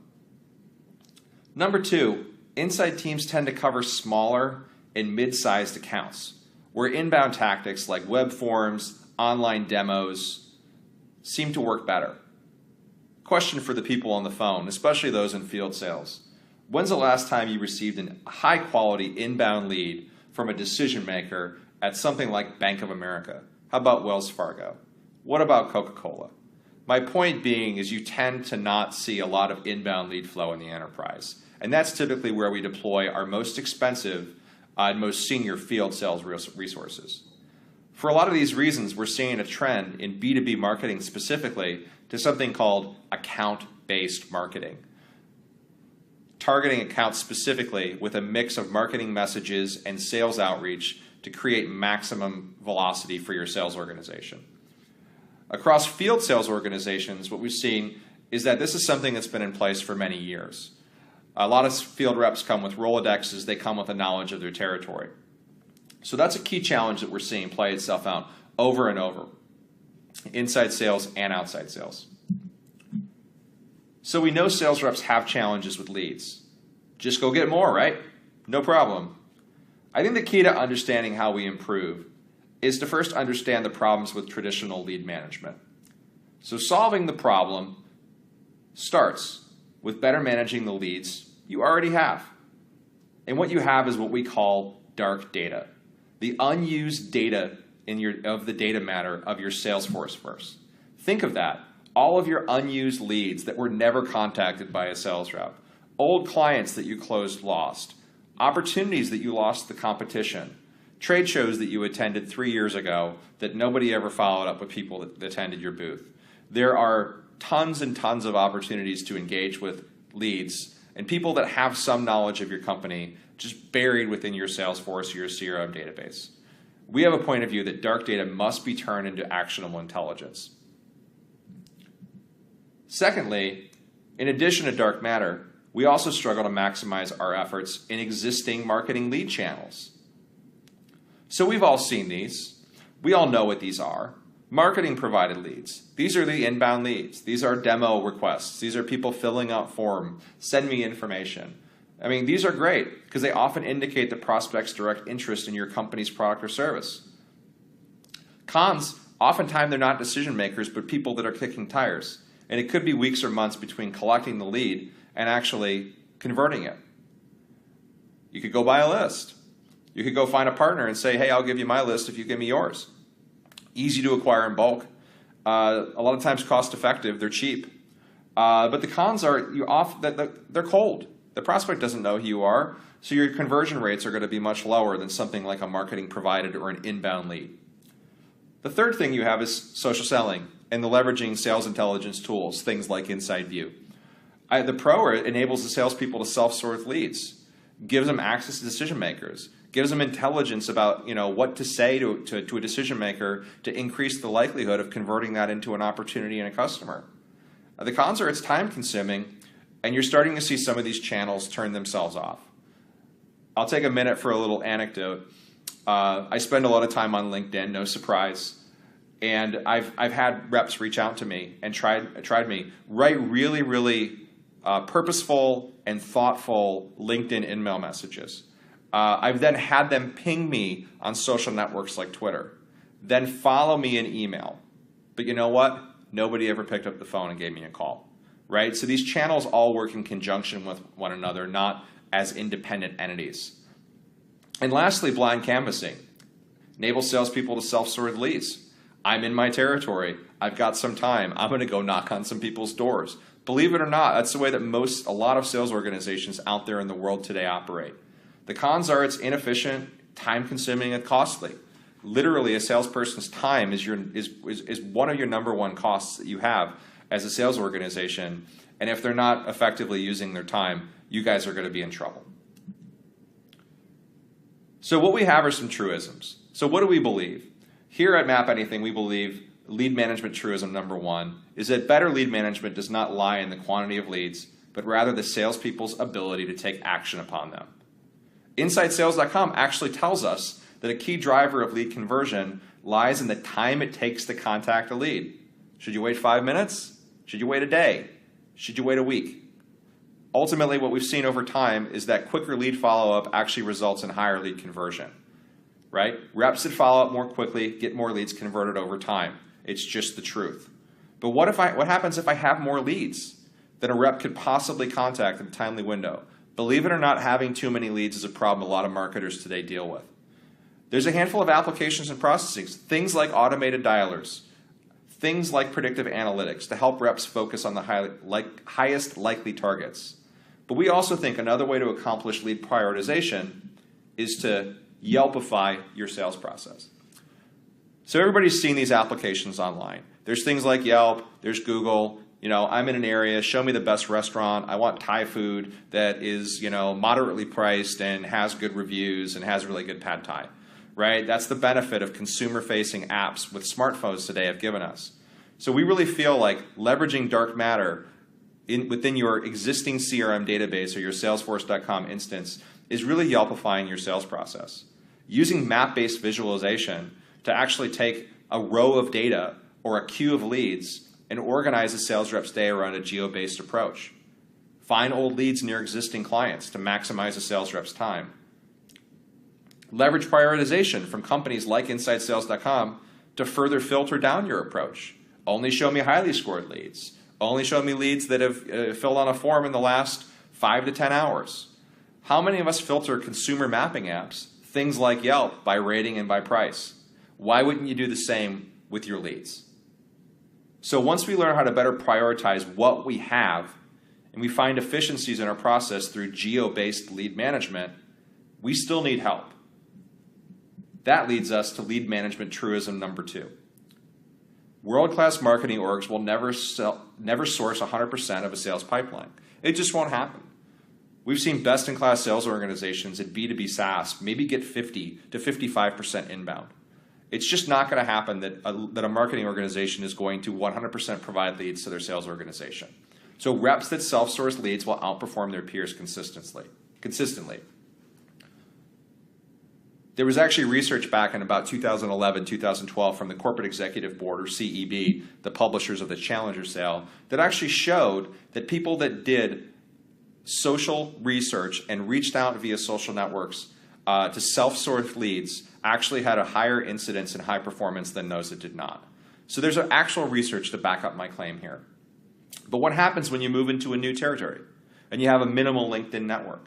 Number two, inside teams tend to cover smaller and mid-sized accounts, where inbound tactics like web forms, online demos seem to work better. Question for the people on the phone, especially those in field sales. When's the last time you received a high-quality inbound lead from a decision maker at something like Bank of America? How about Wells Fargo? What about Coca-Cola? My point being is you tend to not see a lot of inbound lead flow in the enterprise, and that's typically where we deploy our most expensive and most senior field sales resources. For a lot of these reasons, we're seeing a trend in B2B marketing specifically to something called account-based marketing. Targeting accounts specifically with a mix of marketing messages and sales outreach to create maximum velocity for your sales organization. Across field sales organizations, what we've seen is that this is something that's been in place for many years. A lot of field reps come with Rolodexes, they come with a knowledge of their territory. So that's a key challenge that we're seeing play itself out over and over, inside sales and outside sales. So we know sales reps have challenges with leads. Just go get more, right? No problem. I think the key to understanding how we improve is to first understand the problems with traditional lead management. So solving the problem starts with better managing the leads you already have. And what you have is what we call dark data, the unused data of the data matter of your Salesforce first. Think of that. All of your unused leads that were never contacted by a sales rep, old clients that you closed lost, opportunities that you lost to the competition, trade shows that you attended 3 years ago that nobody ever followed up with people that attended your booth. There are tons and tons of opportunities to engage with leads and people that have some knowledge of your company just buried within your Salesforce or your CRM database. We have a point of view that dark data must be turned into actionable intelligence. Secondly, in addition to dark matter, we also struggle to maximize our efforts in existing marketing lead channels. So we've all seen these. We all know what these are. Marketing provided leads. These are the inbound leads. These are demo requests. These are people filling out form. Send me information. I mean, these are great because they often indicate the prospect's direct interest in your company's product or service. Cons, oftentimes they're not decision makers, but people that are kicking tires. And it could be weeks or months between collecting the lead and actually converting it. You could go buy a list. You could go find a partner and say, hey, I'll give you my list if you give me yours. Easy to acquire in bulk. A lot of times cost effective. They're cheap. But the cons are they're cold. The prospect doesn't know who you are, so your conversion rates are going to be much lower than something like a marketing provided or an inbound lead. The third thing you have is social selling and the leveraging sales intelligence tools, things like Inside View. The Pro enables the salespeople to self-sort leads, gives them access to decision makers, gives them intelligence about what to say to a decision maker to increase the likelihood of converting that into an opportunity and a customer. The cons are it's time consuming, and you're starting to see some of these channels turn themselves off. I'll take a minute for a little anecdote. I spend a lot of time on LinkedIn, no surprise. And I've had reps reach out to me and tried me, write really, really purposeful and thoughtful LinkedIn email messages. I've then had them ping me on social networks like Twitter, then follow me in email. But you know what? Nobody ever picked up the phone and gave me a call, right? So these channels all work in conjunction with one another, not as independent entities. And lastly, blind canvassing. Enable salespeople to self-sort leads. I'm in my territory. I've got some time. I'm going to go knock on some people's doors. Believe it or not, that's the way that a lot of sales organizations out there in the world today operate. The cons are it's inefficient, time-consuming, and costly. Literally, a salesperson's time is one of your number one costs that you have as a sales organization. And if they're not effectively using their time, you guys are going to be in trouble. So what we have are some truisms. So what do we believe? Here at Map Anything, we believe lead management truism number one is that better lead management does not lie in the quantity of leads, but rather the salespeople's ability to take action upon them. InsideSales.com actually tells us that a key driver of lead conversion lies in the time it takes to contact a lead. Should you wait 5 minutes? Should you wait a day? Should you wait a week? Ultimately, what we've seen over time is that quicker lead follow-up actually results in higher lead conversion, right? Reps that follow up more quickly get more leads converted over time. It's just the truth. But what happens if I have more leads than a rep could possibly contact in a timely window? Believe it or not, having too many leads is a problem a lot of marketers today deal with. There's a handful of applications and processes, things like automated dialers, things like predictive analytics to help reps focus on the highest likely targets. But we also think another way to accomplish lead prioritization is to Yelpify your sales process. So everybody's seen these applications online. There's things like Yelp, there's Google. I'm in an area, show me the best restaurant. I want Thai food that is, moderately priced and has good reviews and has really good pad Thai, right? That's the benefit of consumer-facing apps with smartphones today have given us. So we really feel like leveraging dark matter within your existing CRM database or your Salesforce.com instance is really Yelpifying your sales process. Using map-based visualization to actually take a row of data or a queue of leads and organize a sales rep's day around a geo-based approach. Find old leads near existing clients to maximize a sales rep's time. Leverage prioritization from companies like InsideSales.com to further filter down your approach. Only show me highly scored leads. Only show me leads that have filled on a form in the last 5 to 10 hours. How many of us filter consumer mapping apps, things like Yelp, by rating and by price? Why wouldn't you do the same with your leads? So once we learn how to better prioritize what we have, and we find efficiencies in our process through geo-based lead management, we still need help. That leads us to lead management truism number 2. World-class marketing orgs will never source 100% of a sales pipeline. It just won't happen. We've seen best-in-class sales organizations at B2B SaaS maybe get 50 to 55% inbound. It's just not going to happen that a marketing organization is going to 100% provide leads to their sales organization. So reps that self-source leads will outperform their peers consistently. There was actually research back in about 2011, 2012 from the Corporate Executive Board, or CEB, the publishers of the Challenger sale, that actually showed that people that did social research and reached out via social networks to self-source leads actually had a higher incidence and high performance than those that did not. So there's actual research to back up my claim here. But what happens when you move into a new territory and you have a minimal LinkedIn network?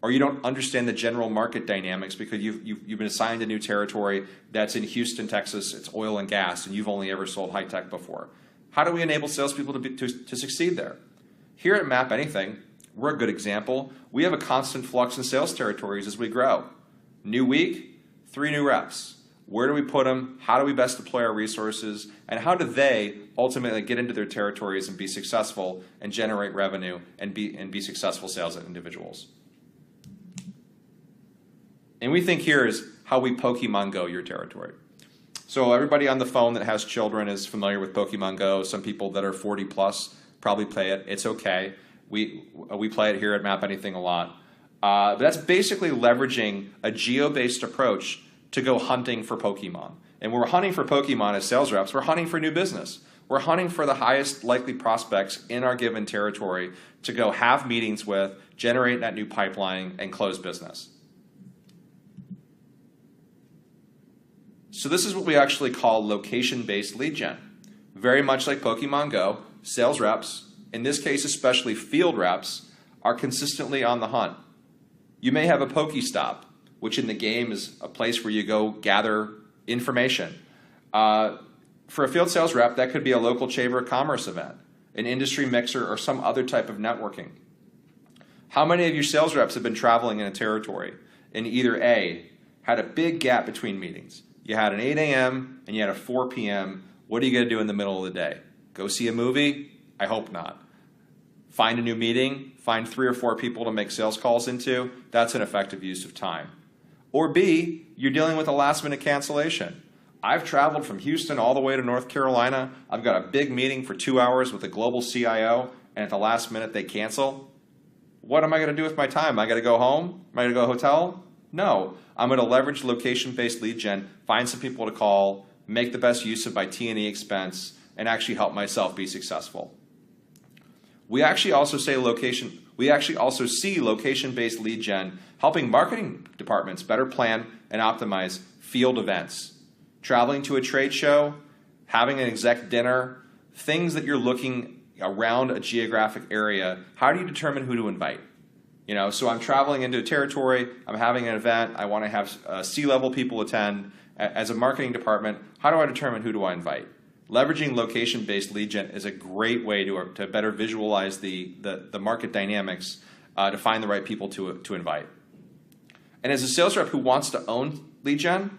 Or you don't understand the general market dynamics because you've been assigned a new territory that's in Houston, Texas, it's oil and gas, and you've only ever sold high tech before. How do we enable salespeople to succeed there? Here at Map Anything, we're a good example. We have a constant flux in sales territories as we grow. New week, 3 new reps. Where do we put them? How do we best deploy our resources? And how do they ultimately get into their territories and be successful and generate revenue and be successful sales individuals? And we think here is how we Pokemon Go your territory. So everybody on the phone that has children is familiar with Pokemon Go. Some people that are 40 plus probably play it. It's okay. We play it here at Map Anything a lot. But that's basically leveraging a geo-based approach to go hunting for Pokemon. And when we're hunting for Pokemon as sales reps, we're hunting for new business. We're hunting for the highest likely prospects in our given territory to go have meetings with, generate that new pipeline, and close business. So this is what we actually call location-based lead gen. Very much like Pokemon Go, sales reps, in this case especially field reps, are consistently on the hunt. You may have a Pokestop, which in the game is a place where you go gather information. For a field sales rep, that could be a local chamber of commerce event, an industry mixer, or some other type of networking. How many of your sales reps have been traveling in a territory and either A, had a big gap between meetings? You had an 8 a.m. and you had a 4 p.m. What are you going to do in the middle of the day? Go see a movie? I hope not. Find a new meeting, find 3 or 4 people to make sales calls into. That's an effective use of time. Or B, you're dealing with a last minute cancellation. I've traveled from Houston all the way to North Carolina. I've got a big meeting for 2 hours with a global CIO, and at the last minute they cancel. What am I going to do with my time? Am I going to go home? Am I going to go hotel? No. I'm going to leverage location-based lead gen, find some people to call, make the best use of my T&E expense, and actually help myself be successful. We actually also see location-based lead gen helping marketing departments better plan and optimize field events. Traveling to a trade show, having an exec dinner, things that you're looking around a geographic area, how do you determine who to invite? So I'm traveling into a territory, I'm having an event, I want to have C-level people attend. As a marketing department, how do I determine who do I invite? Leveraging location-based lead gen is a great way to better visualize the market dynamics to find the right people to invite. And as a sales rep who wants to own lead gen,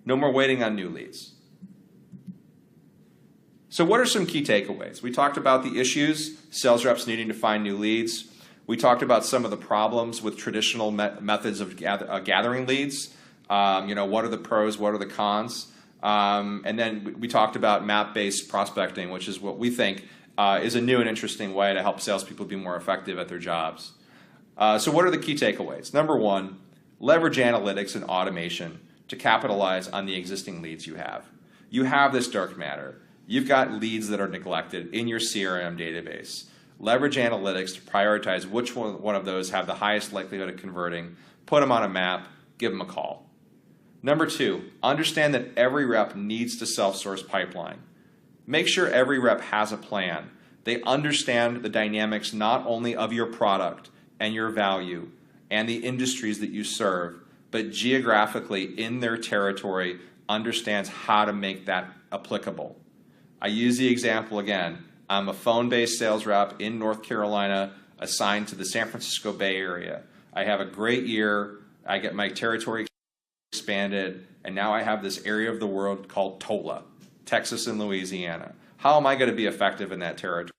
no more waiting on new leads. So what are some key takeaways? We talked about the issues, sales reps needing to find new leads. We talked about some of the problems with traditional methods of gathering leads. What are the pros, what are the cons? And then we talked about map-based prospecting, which is what we think is a new and interesting way to help salespeople be more effective at their jobs. So what are the key takeaways? Number 1, leverage analytics and automation to capitalize on the existing leads you have. You have this dark matter. You've got leads that are neglected in your CRM database. Leverage analytics to prioritize which one of those have the highest likelihood of converting, put them on a map, give them a call. Number 2, understand that every rep needs to self-source pipeline. Make sure every rep has a plan. They understand the dynamics not only of your product and your value and the industries that you serve, but geographically in their territory understands how to make that applicable. I use the example again. I'm a phone-based sales rep in North Carolina assigned to the San Francisco Bay Area. I have a great year. I get my territory expanded, and now I have this area of the world called TOLA, Texas and Louisiana. How am I going to be effective in that territory?